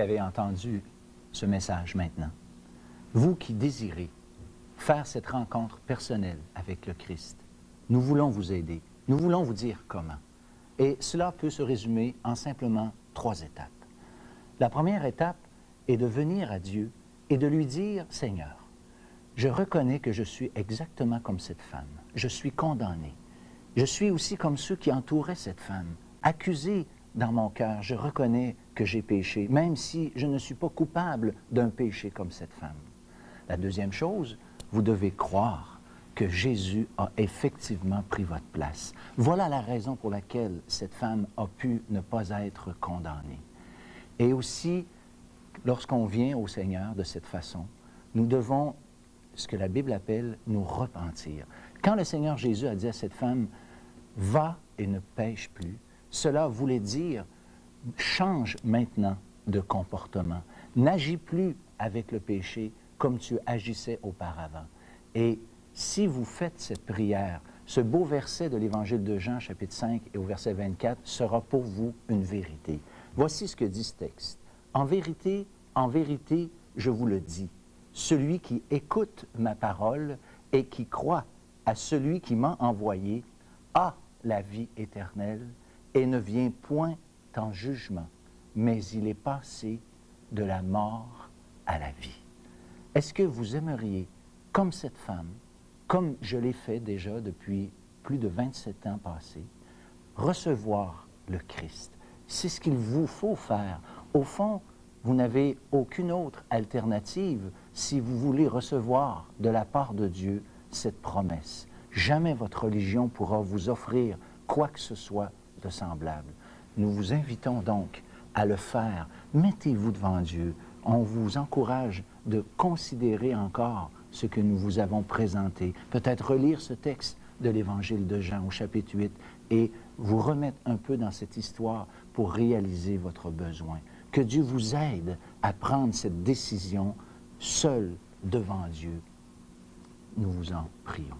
avez entendu ce message maintenant, vous qui désirez faire cette rencontre personnelle avec le Christ, nous voulons vous aider. Nous voulons vous dire comment. Et cela peut se résumer en simplement 3 étapes. La première étape est de venir à Dieu et de lui dire, « Seigneur, je reconnais que je suis exactement comme cette femme. Je suis condamné. Je suis aussi comme ceux qui entouraient cette femme, accusé dans mon cœur. Je reconnais que j'ai péché, même si je ne suis pas coupable d'un péché comme cette femme. » La deuxième chose, vous devez croire que Jésus a effectivement pris votre place. Voilà la raison pour laquelle cette femme a pu ne pas être condamnée. Et aussi, lorsqu'on vient au Seigneur de cette façon, nous devons, ce que la Bible appelle, nous repentir. Quand le Seigneur Jésus a dit à cette femme, « Va et ne pêche plus », cela voulait dire, change maintenant de comportement. N'agis plus avec le péché comme tu agissais auparavant. Et si vous faites cette prière, ce beau verset de l'Évangile de Jean, chapitre 5 et au verset 24, sera pour vous une vérité. Voici ce que dit ce texte. En vérité, je vous le dis, celui qui écoute ma parole et qui croit à celui qui m'a envoyé a la vie éternelle et ne vient point en jugement, mais il est passé de la mort à la vie. Est-ce que vous aimeriez, comme cette femme, comme je l'ai fait déjà depuis plus de 27 ans passés, recevoir le Christ? C'est ce qu'il vous faut faire. Au fond, vous n'avez aucune autre alternative si vous voulez recevoir de la part de Dieu cette promesse. Jamais votre religion pourra vous offrir quoi que ce soit de semblable. Nous vous invitons donc à le faire. Mettez-vous devant Dieu. On vous encourage de considérer encore ce que nous vous avons présenté. Peut-être relire ce texte de l'Évangile de Jean au chapitre 8 et vous remettre un peu dans cette histoire pour réaliser votre besoin. Que Dieu vous aide à prendre cette décision seul devant Dieu. Nous vous en prions.